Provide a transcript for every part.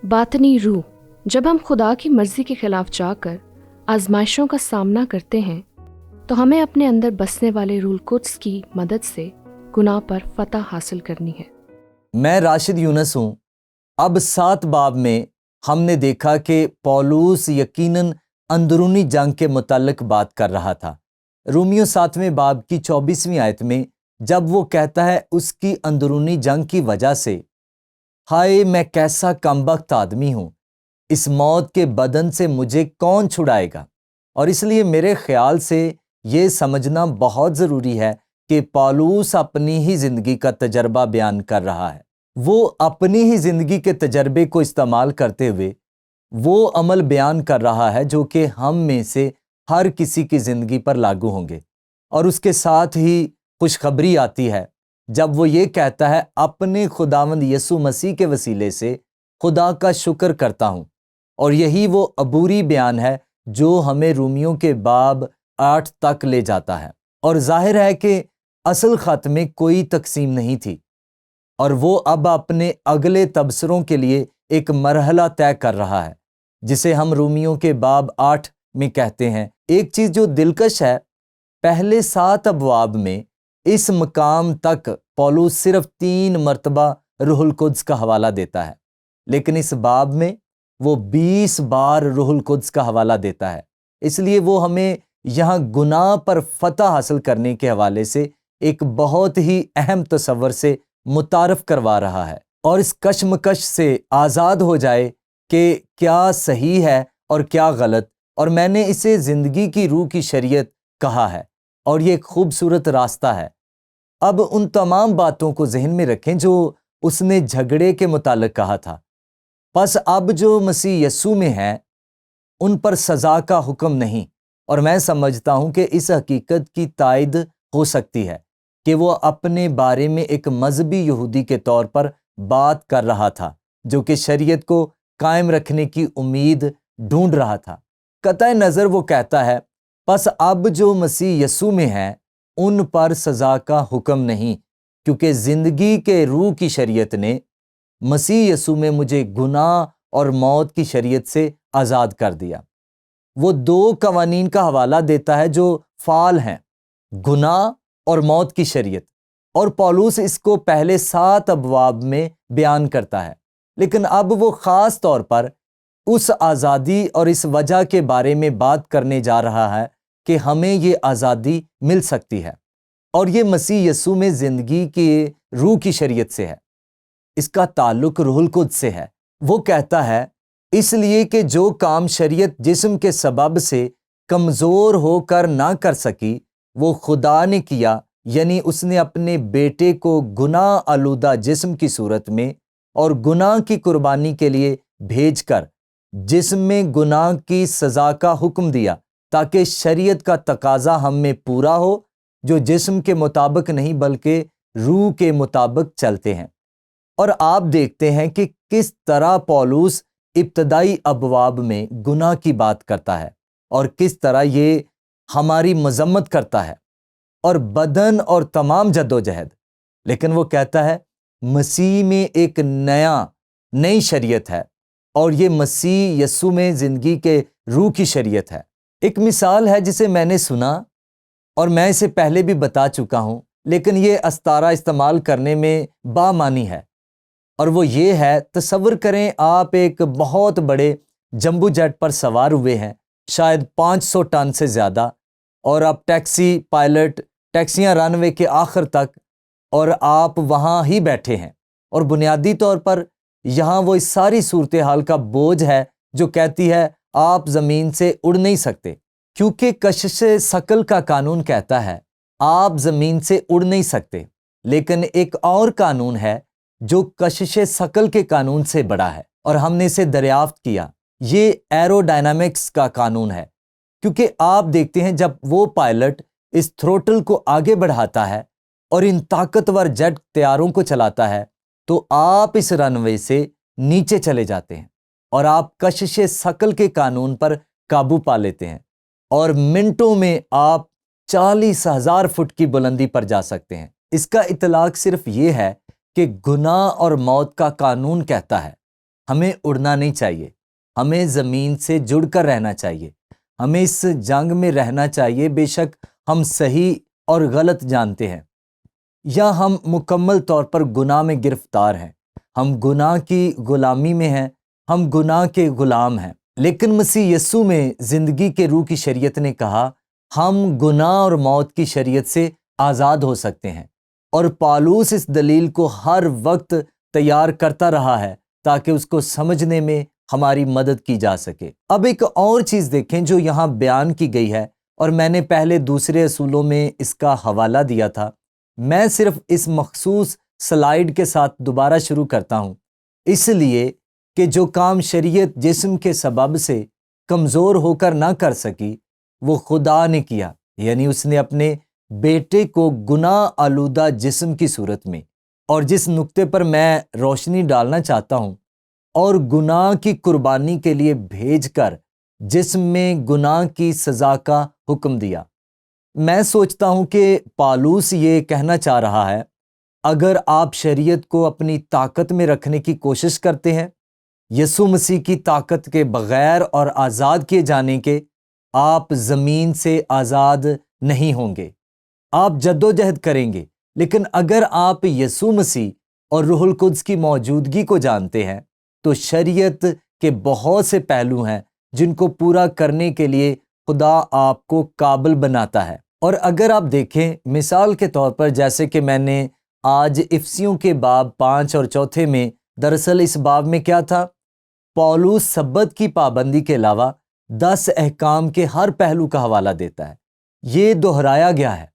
باطنی روح، جب ہم خدا کی مرضی کے خلاف جا کر آزمائشوں کا سامنا کرتے ہیں تو ہمیں اپنے اندر بسنے والے روح القدس کی مدد سے گناہ پر فتح حاصل کرنی ہے۔ میں راشد یونس ہوں۔ اب 7 باب میں ہم نے دیکھا کہ پولس یقیناً اندرونی جنگ کے متعلق بات کر رہا تھا۔ رومیو 7ویں باب کی 24ویں آیت میں جب وہ کہتا ہے اس کی اندرونی جنگ کی وجہ سے، ہائے میں کیسا کمبخت آدمی ہوں، اس موت کے بدن سے مجھے کون چھڑائے گا؟ اور اس لیے میرے خیال سے یہ سمجھنا بہت ضروری ہے کہ پولس اپنی ہی زندگی کا تجربہ بیان کر رہا ہے۔ وہ اپنی ہی زندگی کے تجربے کو استعمال کرتے ہوئے وہ عمل بیان کر رہا ہے جو کہ ہم میں سے ہر کسی کی زندگی پر لاگو ہوں گے، اور اس کے ساتھ ہی خوشخبری آتی ہے جب وہ یہ کہتا ہے اپنے خداوند یسوع مسیح کے وسیلے سے خدا کا شکر کرتا ہوں۔ اور یہی وہ عبوری بیان ہے جو ہمیں رومیوں کے باب 8 تک لے جاتا ہے، اور ظاہر ہے کہ اصل خط میں کوئی تقسیم نہیں تھی، اور وہ اب اپنے اگلے تبصروں کے لیے ایک مرحلہ طے کر رہا ہے جسے ہم رومیوں کے باب 8 میں کہتے ہیں۔ ایک چیز جو دلکش ہے، پہلے 7 ابواب میں اس مقام تک پولس صرف 3 مرتبہ روح القدس کا حوالہ دیتا ہے، لیکن اس باب میں وہ 20 بار روح القدس کا حوالہ دیتا ہے۔ اس لیے وہ ہمیں یہاں گناہ پر فتح حاصل کرنے کے حوالے سے ایک بہت ہی اہم تصور سے متعارف کروا رہا ہے، اور اس کشمکش سے آزاد ہو جائے کہ کیا صحیح ہے اور کیا غلط، اور میں نے اسے زندگی کی روح کی شریعت کہا ہے، اور یہ ایک خوبصورت راستہ ہے۔ اب ان تمام باتوں کو ذہن میں رکھیں جو اس نے جھگڑے کے متعلق کہا تھا۔ پس اب جو مسیح یسوع میں ہیں ان پر سزا کا حکم نہیں، اور میں سمجھتا ہوں کہ اس حقیقت کی تائید ہو سکتی ہے کہ وہ اپنے بارے میں ایک مذہبی یہودی کے طور پر بات کر رہا تھا جو کہ شریعت کو قائم رکھنے کی امید ڈھونڈ رہا تھا۔ قطع نظر وہ کہتا ہے پس اب جو مسیح یسوع میں ہیں ان پر سزا کا حکم نہیں، کیونکہ زندگی کے روح کی شریعت نے مسیح یسوع میں مجھے گناہ اور موت کی شریعت سے آزاد کر دیا۔ وہ 2 قوانین کا حوالہ دیتا ہے جو فعال ہیں، گناہ اور موت کی شریعت، اور پولس اس کو پہلے 7 ابواب میں بیان کرتا ہے، لیکن اب وہ خاص طور پر اس آزادی اور اس وجہ کے بارے میں بات کرنے جا رہا ہے کہ ہمیں یہ آزادی مل سکتی ہے، اور یہ مسیح یسوع میں زندگی کی روح کی شریعت سے ہے۔ اس کا تعلق روح القدس سے ہے۔ وہ کہتا ہے اس لیے کہ جو کام شریعت جسم کے سبب سے کمزور ہو کر نہ کر سکی وہ خدا نے کیا، یعنی اس نے اپنے بیٹے کو گناہ آلودہ جسم کی صورت میں اور گناہ کی قربانی کے لیے بھیج کر جسم میں گناہ کی سزا کا حکم دیا، تاکہ شریعت کا تقاضا ہم میں پورا ہو جو جسم کے مطابق نہیں بلکہ روح کے مطابق چلتے ہیں۔ اور آپ دیکھتے ہیں کہ کس طرح پولس ابتدائی ابواب میں گناہ کی بات کرتا ہے اور کس طرح یہ ہماری مذمت کرتا ہے اور بدن اور تمام جدوجہد، لیکن وہ کہتا ہے مسیح میں ایک نئی شریعت ہے، اور یہ مسیح یسوع میں زندگی کے روح کی شریعت ہے۔ ایک مثال ہے جسے میں نے سنا اور میں اسے پہلے بھی بتا چکا ہوں، لیکن یہ استعارہ استعمال کرنے میں بامانی ہے، اور وہ یہ ہے، تصور کریں آپ ایک بہت بڑے جمبو جیٹ پر سوار ہوئے ہیں، شاید 500 ٹن سے زیادہ، اور آپ ٹیکسیاں رن وے کے آخر تک، اور آپ وہاں ہی بیٹھے ہیں، اور بنیادی طور پر یہاں وہ اس ساری صورتحال کا بوجھ ہے جو کہتی ہے آپ زمین سے اڑ نہیں سکتے، کیونکہ کشش ثقل کا قانون کہتا ہے آپ زمین سے اڑ نہیں سکتے، لیکن ایک اور قانون ہے جو کشش ثقل کے قانون سے بڑا ہے، اور ہم نے اسے دریافت کیا۔ یہ ایرو ڈائنامکس کا قانون ہے، کیونکہ آپ دیکھتے ہیں جب وہ پائلٹ اس تھروٹل کو آگے بڑھاتا ہے اور ان طاقتور جیٹ طیاروں کو چلاتا ہے تو آپ اس رن وے سے نیچے چلے جاتے ہیں، اور آپ کشش ثقل کے قانون پر قابو پا لیتے ہیں، اور منٹوں میں آپ 40,000 فٹ کی بلندی پر جا سکتے ہیں۔ اس کا اطلاق صرف یہ ہے کہ گناہ اور موت کا قانون کہتا ہے ہمیں اڑنا نہیں چاہیے، ہمیں زمین سے جڑ کر رہنا چاہیے، ہمیں اس جنگ میں رہنا چاہیے، بے شک ہم صحیح اور غلط جانتے ہیں یا ہم مکمل طور پر گناہ میں گرفتار ہیں، ہم گناہ کی غلامی میں ہیں، ہم گناہ کے غلام ہیں۔ لیکن مسیح یسوع میں زندگی کے روح کی شریعت نے کہا ہم گناہ اور موت کی شریعت سے آزاد ہو سکتے ہیں، اور پالوس اس دلیل کو ہر وقت تیار کرتا رہا ہے تاکہ اس کو سمجھنے میں ہماری مدد کی جا سکے۔ اب ایک اور چیز دیکھیں جو یہاں بیان کی گئی ہے، اور میں نے پہلے دوسرے اصولوں میں اس کا حوالہ دیا تھا، میں صرف اس مخصوص سلائیڈ کے ساتھ دوبارہ شروع کرتا ہوں، اس لیے کہ جو کام شریعت جسم کے سبب سے کمزور ہو کر نہ کر سکی وہ خدا نے کیا، یعنی اس نے اپنے بیٹے کو گناہ آلودہ جسم کی صورت میں، اور جس نقطے پر میں روشنی ڈالنا چاہتا ہوں، اور گناہ کی قربانی کے لیے بھیج کر جسم میں گناہ کی سزا کا حکم دیا۔ میں سوچتا ہوں کہ پالوس یہ کہنا چاہ رہا ہے، اگر آپ شریعت کو اپنی طاقت میں رکھنے کی کوشش کرتے ہیں، یسوع مسیح کی طاقت کے بغیر اور آزاد کیے جانے کے، آپ زمین سے آزاد نہیں ہوں گے، آپ جدوجہد کریں گے۔ لیکن اگر آپ یسوع مسیح اور روح القدس کی موجودگی کو جانتے ہیں تو شریعت کے بہت سے پہلو ہیں جن کو پورا کرنے کے لیے خدا آپ کو قابل بناتا ہے۔ اور اگر آپ دیکھیں مثال کے طور پر، جیسے کہ میں نے آج افسیوں کے باب 5 اور 4 میں، دراصل اس باب میں کیا تھا، پولس سبت کی پابندی کے علاوہ 10 احکام کے ہر پہلو کا حوالہ دیتا ہے۔ یہ دہرایا گیا ہے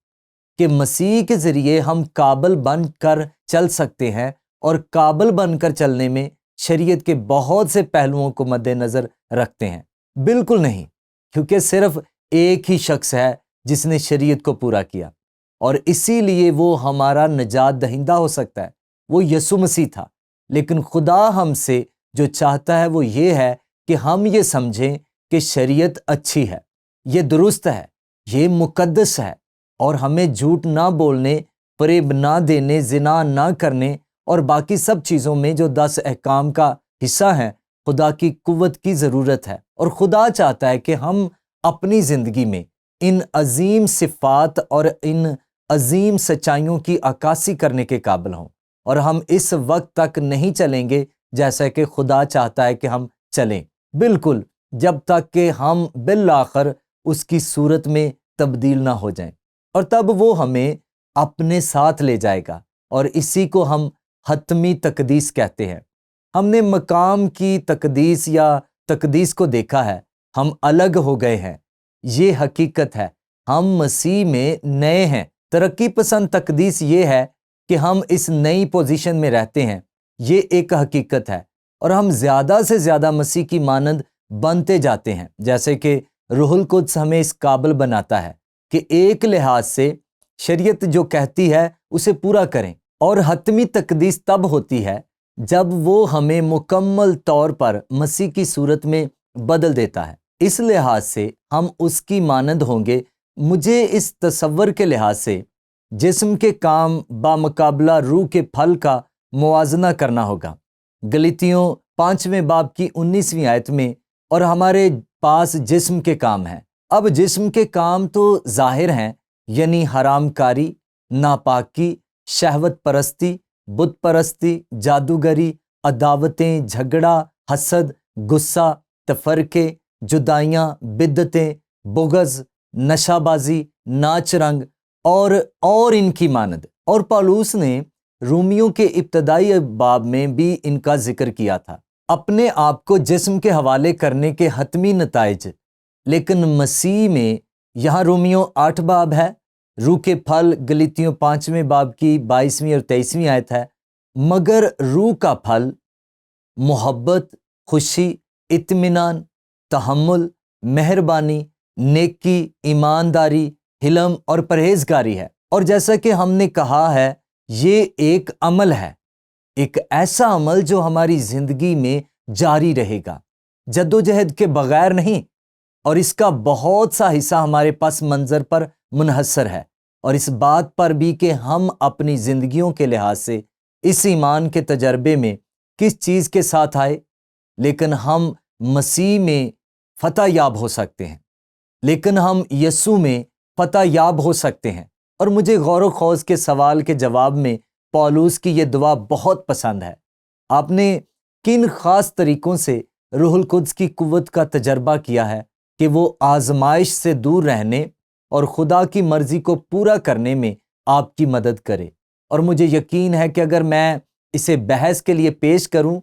کہ مسیح کے ذریعے ہم قابل بن کر چل سکتے ہیں، اور قابل بن کر چلنے میں شریعت کے بہت سے پہلوؤں کو مد نظر رکھتے ہیں۔ بالکل نہیں، کیونکہ صرف ایک ہی شخص ہے جس نے شریعت کو پورا کیا، اور اسی لیے وہ ہمارا نجات دہندہ ہو سکتا ہے، وہ یسوع مسیح تھا۔ لیکن خدا ہم سے جو چاہتا ہے وہ یہ ہے کہ ہم یہ سمجھیں کہ شریعت اچھی ہے، یہ درست ہے، یہ مقدس ہے، اور ہمیں جھوٹ نہ بولنے، فریب نہ دینے، زنا نہ کرنے اور باقی سب چیزوں میں جو 10 احکام کا حصہ ہیں، خدا کی قوت کی ضرورت ہے۔ اور خدا چاہتا ہے کہ ہم اپنی زندگی میں ان عظیم صفات اور ان عظیم سچائیوں کی عکاسی کرنے کے قابل ہوں، اور ہم اس وقت تک نہیں چلیں گے جیسا کہ خدا چاہتا ہے کہ ہم چلیں، بالکل جب تک کہ ہم بالآخر اس کی صورت میں تبدیل نہ ہو جائیں، اور تب وہ ہمیں اپنے ساتھ لے جائے گا، اور اسی کو ہم حتمی تقدیس کہتے ہیں۔ ہم نے مقام کی تقدیس یا تقدیس کو دیکھا ہے، ہم الگ ہو گئے ہیں، یہ حقیقت ہے، ہم مسیح میں نئے ہیں۔ ترقی پسند تقدیس یہ ہے کہ ہم اس نئی پوزیشن میں رہتے ہیں، یہ ایک حقیقت ہے، اور ہم زیادہ سے زیادہ مسیح کی مانند بنتے جاتے ہیں، جیسے کہ روح القدس ہمیں اس قابل بناتا ہے کہ ایک لحاظ سے شریعت جو کہتی ہے اسے پورا کریں، اور حتمی تقدیس تب ہوتی ہے جب وہ ہمیں مکمل طور پر مسیح کی صورت میں بدل دیتا ہے۔ اس لحاظ سے ہم اس کی مانند ہوں گے۔ مجھے اس تصور کے لحاظ سے جسم کے کام بامقابلہ روح کے پھل کا موازنہ کرنا ہوگا۔ گلاطیوں 5 باب کی 19ویں آیت میں، اور ہمارے پاس جسم کے کام ہیں۔ اب جسم کے کام تو ظاہر ہیں، یعنی حرام کاری، ناپاکی، شہوت پرستی، بت پرستی، جادوگری، عداوتیں، جھگڑا، حسد، غصہ، تفرقے، جدائیاں، بدعتیں، بغض، نشہ بازی، ناچ رنگ اور ان کی مانند۔ اور پالوس نے رومیوں کے ابتدائی باب میں بھی ان کا ذکر کیا تھا، اپنے آپ کو جسم کے حوالے کرنے کے حتمی نتائج۔ لیکن مسیح میں، یہاں رومیوں 8 باب ہے، روح کے پھل گلاطیوں 5 باب کی 22ویں اور 23ویں آیت ہے، مگر روح کا پھل محبت، خوشی، اطمینان، تحمل، مہربانی، نیکی، ایمانداری، حلم اور پرہیزگاری ہے۔ اور جیسا کہ ہم نے کہا ہے، یہ ایک عمل ہے، ایک ایسا عمل جو ہماری زندگی میں جاری رہے گا، جدوجہد کے بغیر نہیں، اور اس کا بہت سا حصہ ہمارے پس منظر پر منحصر ہے، اور اس بات پر بھی کہ ہم اپنی زندگیوں کے لحاظ سے اس ایمان کے تجربے میں کس چیز کے ساتھ آئے، لیکن ہم مسیح میں فتح یاب ہو سکتے ہیں، لیکن ہم یسوع میں فتح یاب ہو سکتے ہیں۔ اور مجھے غور و خوض کے سوال کے جواب میں پولس کی یہ دعا بہت پسند ہے۔ آپ نے کن خاص طریقوں سے روح القدس کی قوت کا تجربہ کیا ہے کہ وہ آزمائش سے دور رہنے اور خدا کی مرضی کو پورا کرنے میں آپ کی مدد کرے؟ اور مجھے یقین ہے کہ اگر میں اسے بحث کے لیے پیش کروں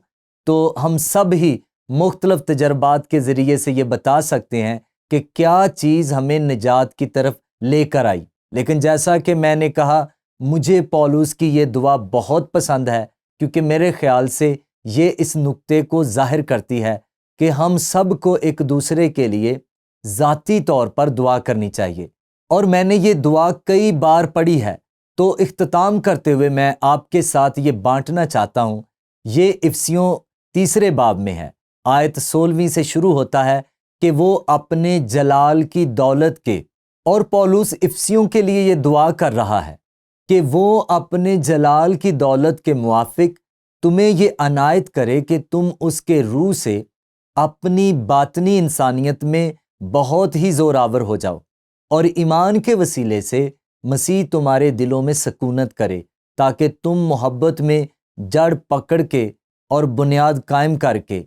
تو ہم سب ہی مختلف تجربات کے ذریعے سے یہ بتا سکتے ہیں کہ کیا چیز ہمیں نجات کی طرف لے کر آئی۔ لیکن جیسا کہ میں نے کہا، مجھے پولس کی یہ دعا بہت پسند ہے، کیونکہ میرے خیال سے یہ اس نقطے کو ظاہر کرتی ہے کہ ہم سب کو ایک دوسرے کے لیے ذاتی طور پر دعا کرنی چاہیے۔ اور میں نے یہ دعا کئی بار پڑھی ہے، تو اختتام کرتے ہوئے میں آپ کے ساتھ یہ بانٹنا چاہتا ہوں۔ یہ افسیوں 3 باب میں ہے، آیت 16 سے شروع ہوتا ہے کہ وہ اپنے جلال کی دولت کے، اور پولس افسیوں کے لیے یہ دعا کر رہا ہے کہ وہ اپنے جلال کی دولت کے موافق تمہیں یہ عنایت کرے کہ تم اس کے روح سے اپنی باطنی انسانیت میں بہت ہی زوراور ہو جاؤ، اور ایمان کے وسیلے سے مسیح تمہارے دلوں میں سکونت کرے، تاکہ تم محبت میں جڑ پکڑ کے اور بنیاد قائم کر کے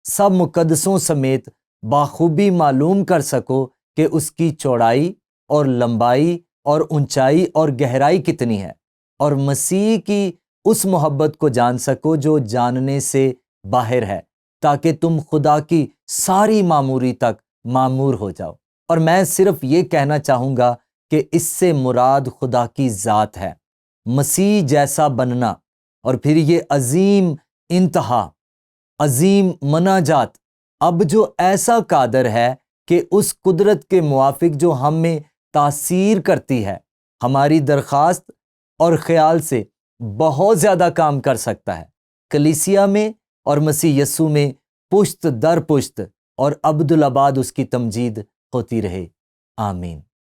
سب مقدسوں سمیت بخوبی معلوم کر سکو کہ اس کی چوڑائی اور لمبائی اور اونچائی اور گہرائی کتنی ہے، اور مسیح کی اس محبت کو جان سکو جو جاننے سے باہر ہے، تاکہ تم خدا کی ساری معموری تک معمور ہو جاؤ۔ اور میں صرف یہ کہنا چاہوں گا کہ اس سے مراد خدا کی ذات ہے، مسیح جیسا بننا، اور پھر یہ عظیم انتہا، عظیم مناجات، اب جو ایسا قادر ہے کہ اس قدرت کے موافق جو ہم میں تاثیر کرتی ہے، ہماری درخواست اور خیال سے بہت زیادہ کام کر سکتا ہے، کلیسیا میں اور مسیح یسوع میں پشت در پشت اور ابدالآباد اس کی تمجید ہوتی رہے، آمین۔